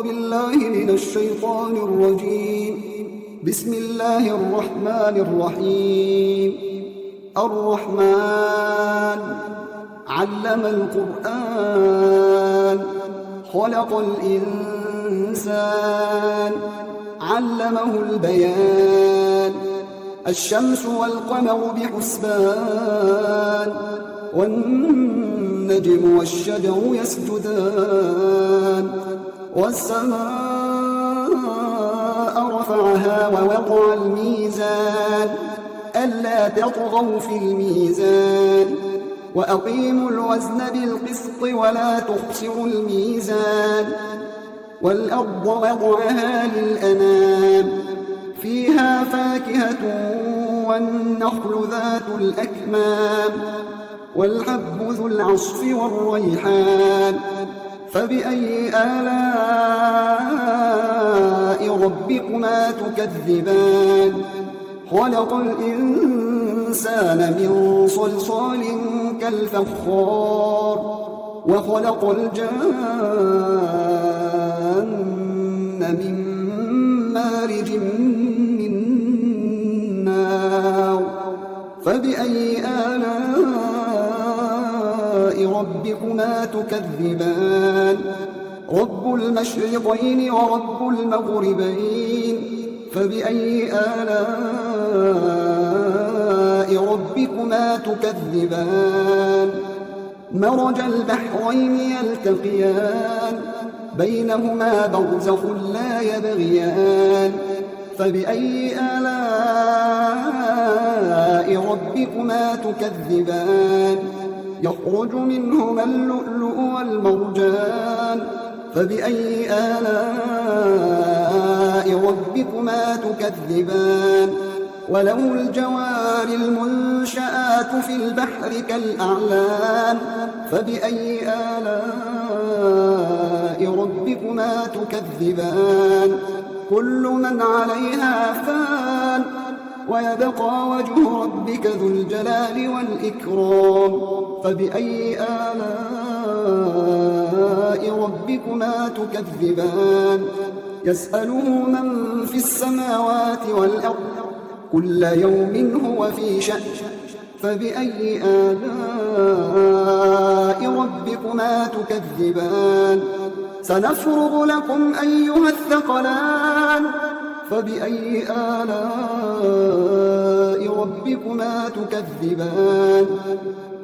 بالله من الشيطان الرجيم. بسم الله الرحمن الرحيم. الرحمن علم القرآن خلق الإنسان علمه البيان. الشمس والقمر بحسبان والنجم والشجر يسجدان. والسماء رفعها ووضع الميزان ألا تطغوا في الميزان وأقيموا الوزن بالقسط ولا تخسروا الميزان. والأرض وضعها للأنام فيها فاكهة والنخل ذات الأكمام والحب ذو العصف والريحان. فبأي آلاء ربكما تكذبان؟ خلق الإنسان من صلصال كالفخار وخلق الجان من مارج من نار. فبأي آلاء ربكما تكذبان؟ رب المشرقين ورب المغربين. فبأي آلاء ربكما تكذبان؟ مرج البحرين يلتقيان بينهما برزخ لا يبغيان. فبأي آلاء ربكما تكذبان؟ يخرج منهما اللؤلؤ والمرجان. فبأي آلاء ربكما تكذبان؟ وله الجوار المنشآت في البحر كالأعلام. فبأي آلاء ربكما تكذبان؟ كل من عليها فان ويبقى وجه ربك ذو الجلال والإكرام. فبأي آلاء ربكما تكذبان؟ يسأله من في السماوات والأرض كل يوم هو في شأن. فبأي آلاء ربكما تكذبان؟ سنفرغ لكم أيها الثقلان. فبأي آلاء ربكما تكذبان؟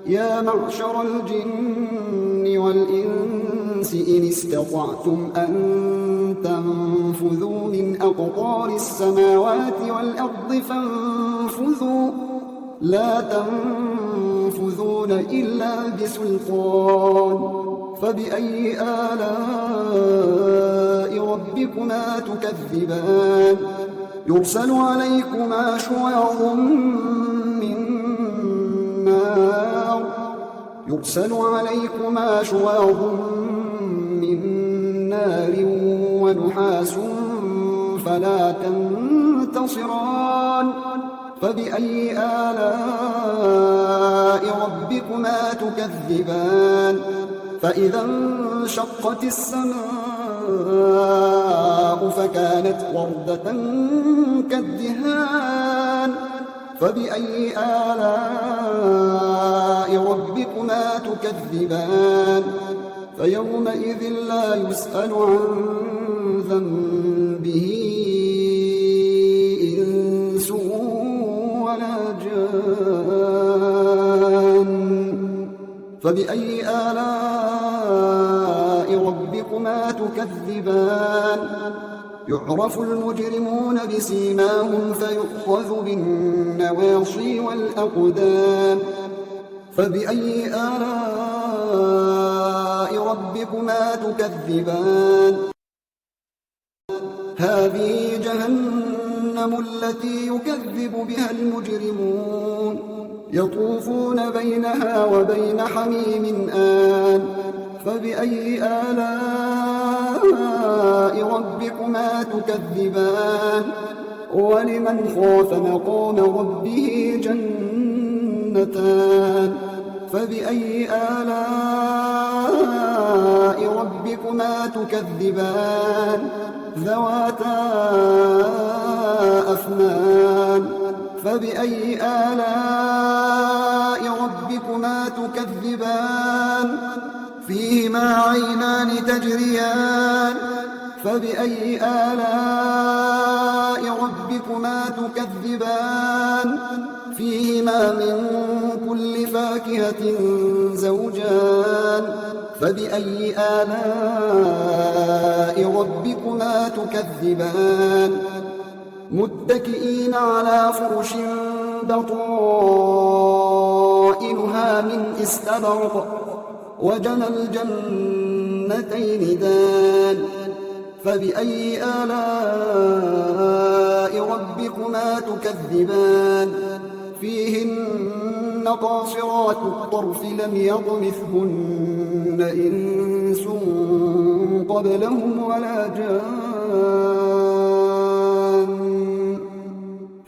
يا معشر الجن والإنس إن استطعتم أن تنفذوا من أقطار السماوات والأرض فانفذوا لا تنفذون إلا بسلطان. فبأي آلاء ربكما تكذبان؟ يرسل عليكما شواظ من نار ونحاس فلا تنتصران. فبأي آلاء ربكما تكذبان؟ فإذا انشقت السماء فكانت وردة كالدهان. فبأي آلاء ربكما تكذبان؟ فيومئذ لا يسأل عن ذنبه إنس ولا جان. فبأي آلاء ربكما تكذبان؟ يعرف المجرمون بسيماهم فيؤخذ بالنواصي والأقدام. فبأي آلاء ربكما تكذبان؟ هذه جهنم التي يكذب بها المجرمون يطوفون بينها وبين حميم آن. فبأي آلاء ربكما تكذبان؟ ولمن خاف مقام ربه جنتان. فبأي آلاء ربكما تكذبان ذواتا أفنان فبأي آلاء ربكما تكذبان فيهما عينان تجريان فبأي آلاء ربكما تكذبان فيهما من كل فاكهة زوجان فبأي آلاء ربكما تكذبان متكئين على فرش بطائنها من استبرق وجنى الجنتين دان فبأي آلاء ربكما تكذبان فيهن قاصرات الطرف لم يطمثهن إنس قبلهم ولا جان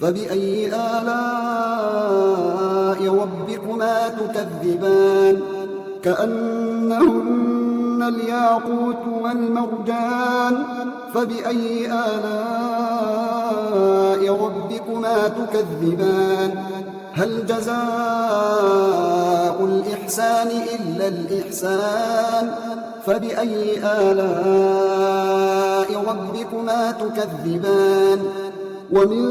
فبأي آلاء ربكما تكذبان كأنهن الياقوت والمرجان فبأي آلاء ربكما تكذبان هل جزاء الإحسان إلا الإحسان فبأي آلاء ربكما تكذبان ومن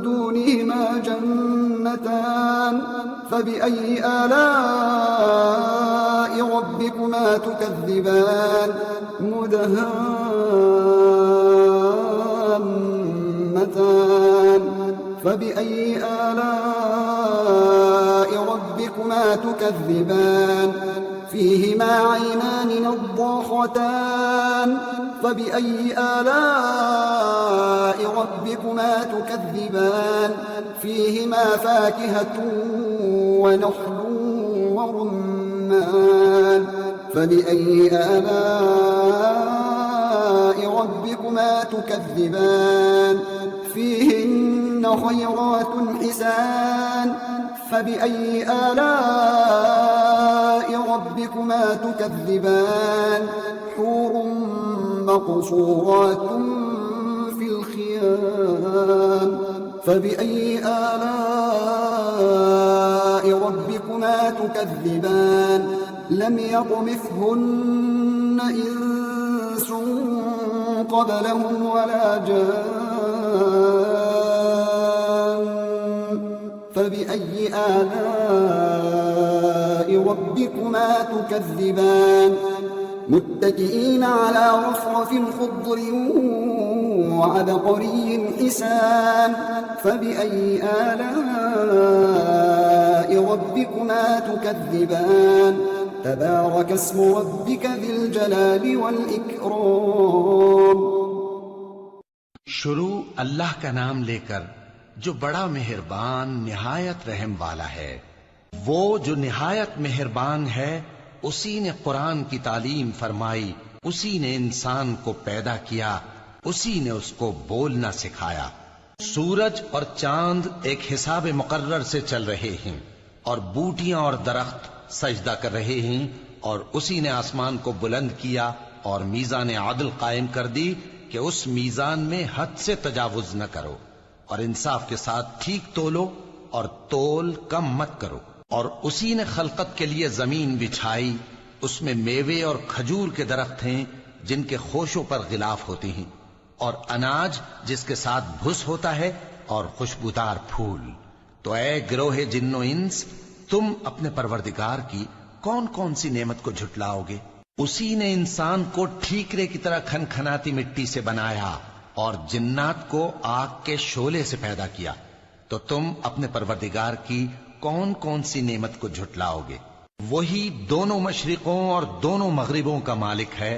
دونهما جنتان فبأي آلاء ربكما تكذبان مدهامتان فبأي آلاء ربكما تكذبان فيهما عينان نضاختان فبأي آلاء ربكما تكذبان فيهما فاكهة ونخل ورمان فبأي آلاء ربكما تكذبان فيهن خيرات حسان فبأي آلاء ربكما تكذبان حور مقصورات في الخيام فبأي آلاء ربكما تكذبان لم يطمثهن إنس قبلهم ولا جان فبأي آلاء ربكما تكذبان متكئين على رفرف خضر وعبقري حسان فبأي آلاء ربكما تكذبان تبارك اسم ربك ذي الجلال والإكرام शुरू अल्लाह का नाम लेकर जो बड़ा मेहरबान निहायत रहम वाला है। वो जो निहायत मेहरबान है उसी ने कुरान की तालीम फरमाई, उसी ने इंसान को पैदा किया, उसी ने उसको बोलना सिखाया। सूरज और चांद एक हिसाब मुकर्रर से चल रहे हैं और बूटियां और दरख्त सजदा कर रहे हैं और उसी ने आसमान को बुलंद किया और मीज़ान आदल कायम कर दी कि उस मीज़ान में हद से तजावुज न करो और इंसाफ के साथ ठीक तोलो और तोल कम मत करो। और उसी ने खलकत के लिए जमीन बिछाई, उसमें मेवे और खजूर के दरख्त हैं जिनके खोशों पर गिलाफ होती हैं और अनाज जिसके साथ भुस होता है और खुशबूदार फूल। तो ऐ गिरोहे जिन्नो इंस, तुम अपने परवरदिगार की कौन कौन सी नेमत को झुटलाओगे। उसी ने इंसान को ठीकरे की तरह खनखनाती मिट्टी से बनाया और जिन्नात को आग के शोले से पैदा किया। तो तुम अपने परवरदिगार की कौन कौन सी नेमत को झुटलाओगे। वही दोनों मशरिकों और दोनों मगरिबों का मालिक है,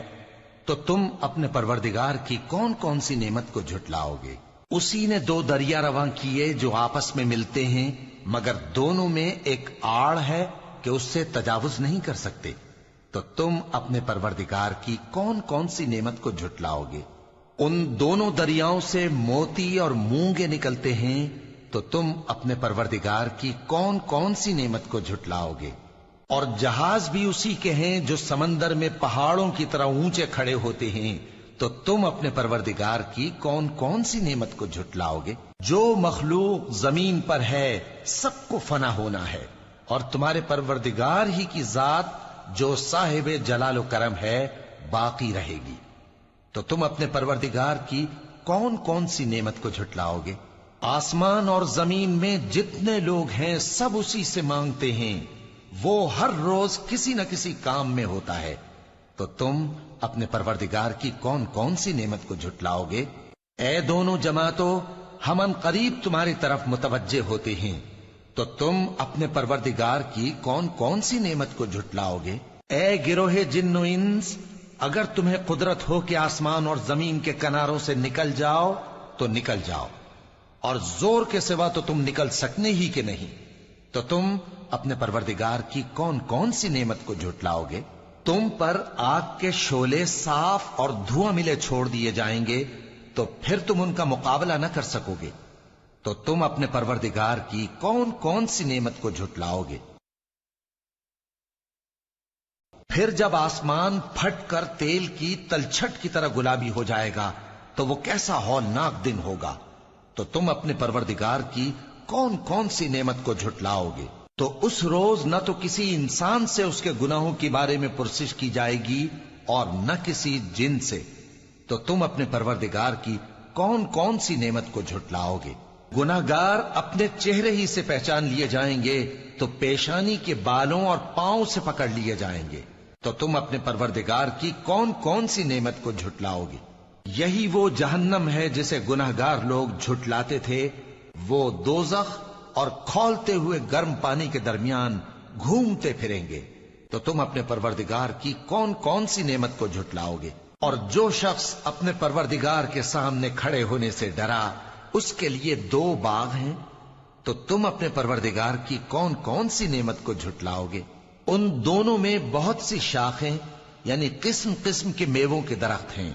तो तुम अपने परवरदिगार की कौन कौन सी नेमत को झुटलाओगे। उसी ने दो दरिया रवां किए जो आपस में मिलते हैं, मगर दोनों में एक आड़ है कि उससे तजावुज नहीं कर सकते। तो तुम अपने परवरदिगार की कौन कौन सी नेमत को झुटलाओगे। उन दोनों दरियाओं से मोती और मूंगे निकलते हैं, तो तुम अपने परवरदिगार की कौन कौन सी नेमत को झुटलाओगे। اور جہاز بھی اسی کے ہیں جو سمندر میں پہاڑوں کی طرح اونچے کھڑے ہوتے ہیں، تو تم اپنے پروردگار کی کون کون سی نعمت کو جھٹلاؤ گے؟ جو مخلوق زمین پر ہے سب کو فنا ہونا ہے، اور تمہارے پروردگار ہی کی ذات جو صاحب جلال و کرم ہے باقی رہے گی۔ تو تم اپنے پروردگار کی کون کون سی نعمت کو جھٹلاؤ گے؟ آسمان اور زمین میں جتنے لوگ ہیں سب اسی سے مانگتے ہیں، وہ ہر روز کسی نہ کسی کام میں ہوتا ہے، تو تم اپنے پروردگار کی کون کون سی نعمت کو جھٹلاؤ گے؟ اے دونوں جماعتوں، ہم ان قریب تمہاری طرف متوجہ ہوتے ہیں، تو تم اپنے پروردگار کی کون کون سی نعمت کو جھٹلاؤ گے؟ اے گروہ جن و انس، اگر تمہیں قدرت ہو کہ آسمان اور زمین کے کناروں سے نکل جاؤ تو نکل جاؤ، اور زور کے سوا تو تم نکل سکنے ہی کہ نہیں، تو تم اپنے پروردگار کی کون کون سی نعمت کو جھٹلاؤ گے؟ تم پر آگ کے شعلے صاف اور دھواں ملے چھوڑ دیے جائیں گے، تو پھر تم ان کا مقابلہ نہ کر سکو گے، تو تم اپنے پروردگار کی کون کون سی نعمت کو جھٹلاؤ گے؟ پھر جب آسمان پھٹ کر تیل کی تلچھٹ کی طرح گلابی ہو جائے گا تو وہ کیسا ہولناک دن ہوگا، تو تم اپنے پروردگار کی کون کون سی نعمت کو جھٹلاؤ گے؟ تو اس روز نہ تو کسی انسان سے اس کے گناہوں کے بارے میں پرسش کی جائے گی اور نہ کسی جن سے، تو تم اپنے پروردگار کی کون کون سی نعمت کو جھٹلاؤ گے؟ گناہگار اپنے چہرے ہی سے پہچان لیے جائیں گے تو پیشانی کے بالوں اور پاؤں سے پکڑ لیے جائیں گے، تو تم اپنے پروردگار کی کون کون سی نعمت کو جھٹلاؤ گے؟ یہی وہ جہنم ہے جسے گناہگار لوگ جھٹلاتے تھے، وہ دوزخ اور کھولتے ہوئے گرم پانی کے درمیان گھومتے پھریں گے، تو تم اپنے پروردگار کی کون کون سی نعمت کو جھٹلاؤ گے؟ اور جو شخص اپنے پروردگار کے سامنے کھڑے ہونے سے ڈرا اس کے لیے 2 باغ ہیں، تو تم اپنے پروردگار کی کون کون سی نعمت کو جھٹلاؤ گے؟ ان دونوں میں بہت سی شاخیں یعنی قسم قسم کے میووں کے درخت ہیں،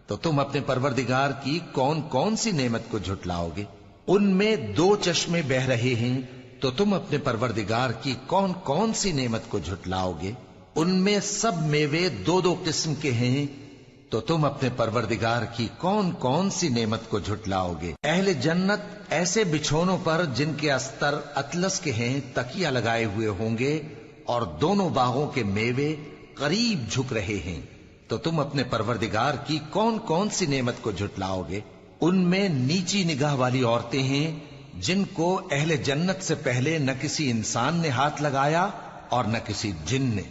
تو تم اپنے پروردگار کی کون کون سی نعمت کو جھٹلاؤ گے؟ ان میں 2 چشمے بہ رہے ہیں، تو تم اپنے پروردگار کی کون کون سی نعمت کو جھٹلاؤ گے؟ ان میں سب میوے 2 قسم کے ہیں، تو تم اپنے پروردگار کی کون کون سی نعمت کو جھٹلاؤ گے؟ اہل جنت ایسے بچھونوں پر جن کے استر اطلس کے ہیں تکیہ لگائے ہوئے ہوں گے، اور دونوں باغوں کے میوے قریب جھک رہے ہیں، تو تم اپنے پروردگار کی کون کون سی نعمت کو جھٹلاؤ گے؟ ان میں نیچی نگاہ والی عورتیں ہیں جن کو اہل جنت سے پہلے نہ کسی انسان نے ہاتھ لگایا اور نہ کسی جن نے،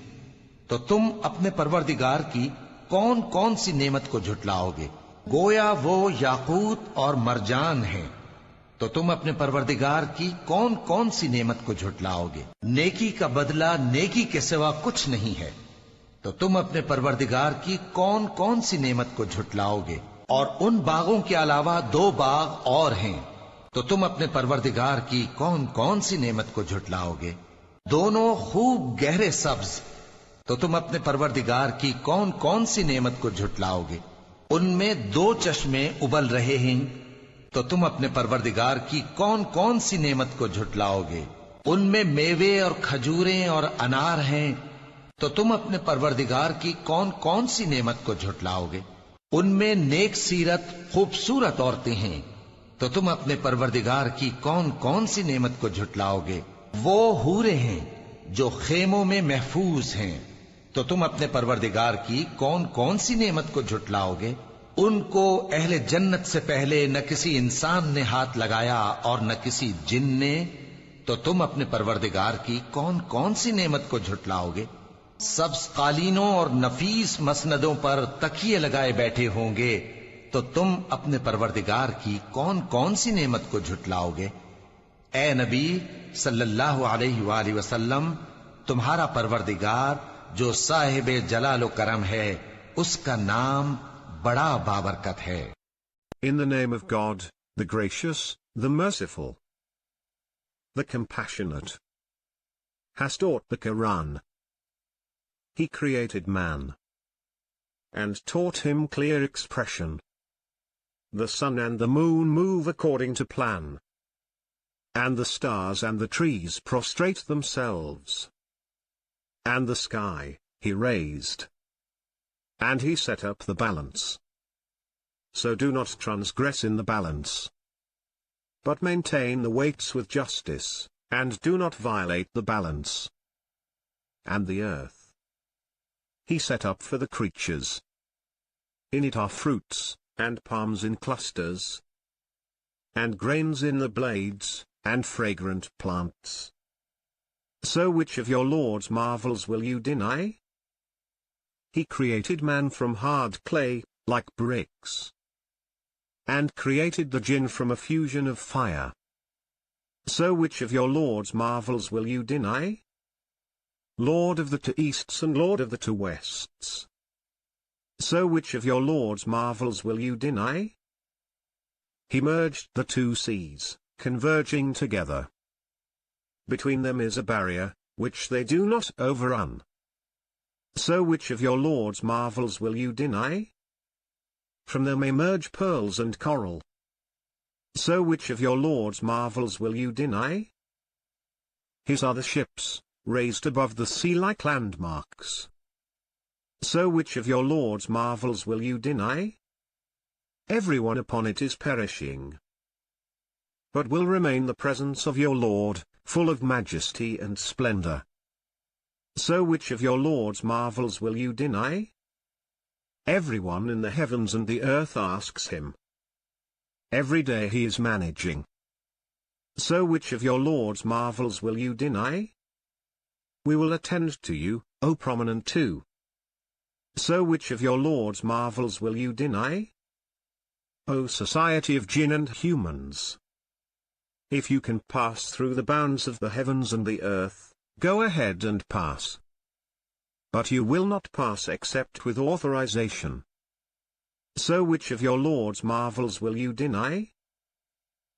تو تم اپنے پروردگار کی کون کون سی نعمت کو جھٹلاؤ گے؟ گویا وہ یاقوت اور مرجان ہیں، تو تم اپنے پروردگار کی کون کون سی نعمت کو جھٹلاؤ گے؟ نیکی کا بدلہ نیکی کے سوا کچھ نہیں ہے، تو تم اپنے پروردگار کی کون کون سی نعمت کو جھٹلاؤ گے؟ اور ان باغوں کے علاوہ 2 باغ اور ہیں، تو تم اپنے پروردگار کی کون کون سی نعمت کو جھٹلاؤ گے؟ دونوں خوب گہرے سبز، تو تم اپنے پروردگار کی کون کون سی نعمت کو جھٹلاؤ گے؟ ان میں 2 چشمے ابل رہے ہیں، تو تم اپنے پروردگار کی کون کون سی نعمت کو جھٹلاؤ گے؟ ان میں میوے اور کھجوریں اور انار ہیں، تو تم اپنے پروردگار کی کون کون سی نعمت کو جھٹلاؤ گے؟ ان میں نیک سیرت خوبصورت عورتیں ہیں، تو تم اپنے پروردگار کی کون کون سی نعمت کو جھٹلاؤ گے؟ وہ حوریں ہیں جو خیموں میں محفوظ ہیں، تو تم اپنے پروردگار کی کون کون سی نعمت کو جھٹلاؤ گے؟ ان کو اہل جنت سے پہلے نہ کسی انسان نے ہاتھ لگایا اور نہ کسی جن نے، تو تم اپنے پروردگار کی کون کون سی نعمت کو جھٹلاؤ گے؟ سبز قالینوں اور نفیس مسندوں پر تکیے لگائے بیٹھے ہوں گے، تو تم اپنے پروردگار کی کون کون سی نعمت کو جھٹلاؤ گے؟ اے نبی صلی اللہ علیہ وآلہ وسلم، تمہارا پروردگار جو صاحب جلال و کرم ہے، اس کا نام بڑا بابرکت ہے۔ In the name of God, the gracious, the merciful, the compassionate, has taught the Quran. He created man and taught him clear expression. The sun and the moon move according to plan, and the stars and the trees prostrate themselves. and the sky, he raised. And he set up the balance. So do not transgress in the balance, but maintain the weights with justice, and do not violate the balance. And the earth he set up for the creatures. In it are fruits, and palms in clusters, and grains in the blades, and fragrant plants. So which of your Lord's marvels will you deny? He created man from hard clay, like bricks, and created the jinn from a fusion of fire. So which of your Lord's marvels will you deny? Lord of the two easts and Lord of the two wests. So which of your Lord's marvels will you deny? He merged the two seas, converging together. Between them is a barrier, which they do not overrun. So which of your Lord's marvels will you deny? From them emerge pearls and coral. So which of your Lord's marvels will you deny? His are the ships, raised above the sea like landmarks. So which of your Lord's marvels will you deny? Everyone upon it is perishing, but will remain the presence of your Lord, full of majesty and splendor. So which of your Lord's marvels will you deny? Everyone in the heavens and the earth asks him. Every day he is managing. So which of your Lord's marvels will you deny? We will attend to you, O prominent two. So which of your Lord's marvels will you deny? O society of jinn and humans! If you can pass through the bounds of the heavens and the earth, go ahead and pass. But you will not pass except with authorization. So which of your Lord's marvels will you deny?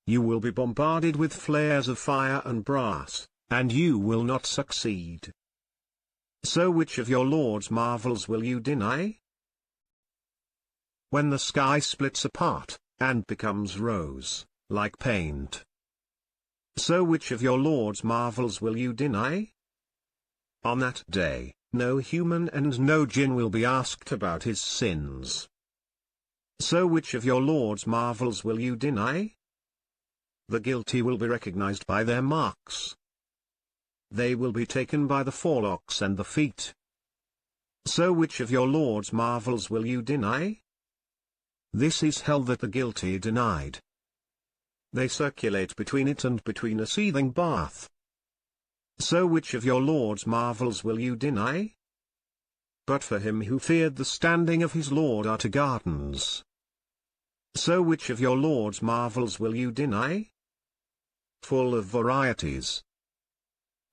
You will be bombarded with flares of fire and brass, and you will not succeed. So which of your Lord's marvels will you deny? When the sky splits apart, and becomes rose, like paint. So which of your Lord's marvels will you deny? On that day, no human and no jinn will be asked about his sins. So which of your Lord's marvels will you deny? The guilty will be recognized by their marks. They will be taken by the forelocks and the feet. So which of your Lord's marvels will you deny? This is hell that the guilty denied. They circulate between it and between a seething bath. So which of your Lord's marvels will you deny? But for him who feared the standing of his Lord are to gardens. So which of your Lord's marvels will you deny? Full of varieties.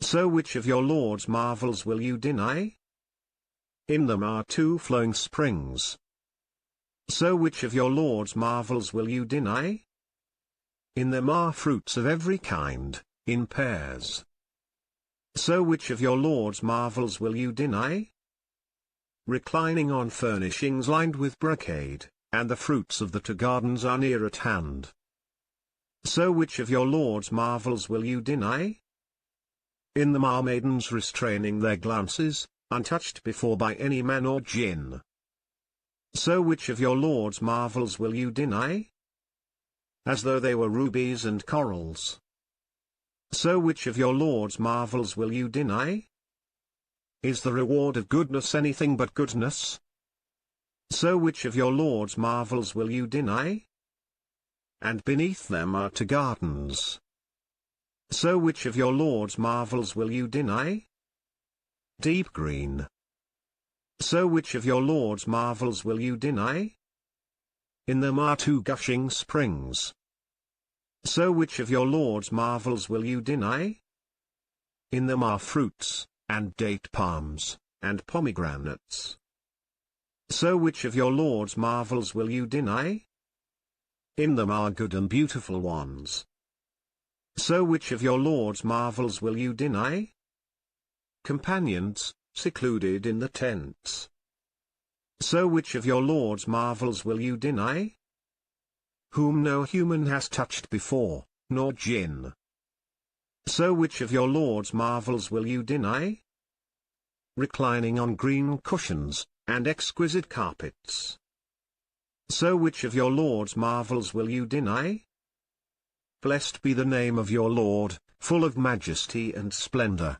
So which of your Lord's marvels will you deny? In them are two flowing springs. So which of your Lord's marvels will you deny? In them are fruits of every kind, in pairs. So which of your Lord's marvels will you deny? Reclining on furnishings lined with brocade, and the fruits of the two gardens are near at hand. So which of your Lord's marvels will you deny? In them are maidens restraining their glances, untouched before by any man or jinn. So which of your Lord's marvels will you deny? As though they were rubies and corals. So which of your Lord's marvels will you deny? Is the reward of goodness anything but goodness? So which of your Lord's marvels will you deny? And beneath them are two gardens. So which of your Lord's marvels will you deny? Deep green. So which of your Lord's marvels will you deny? In them are two gushing springs. So which of your Lord's marvels will you deny? In them are fruits, and date palms, and pomegranates. So which of your Lord's marvels will you deny? In them are good and beautiful ones. So which of your Lord's marvels will you deny? Companions, secluded in the tents. So which of your Lord's marvels will you deny? Whom no human has touched before, nor jinn. So which of your Lord's marvels will you deny? reclining on green cushions, and exquisite carpets. So which of your Lord's marvels will you deny? Blessed be the name of your Lord, full of majesty and splendor.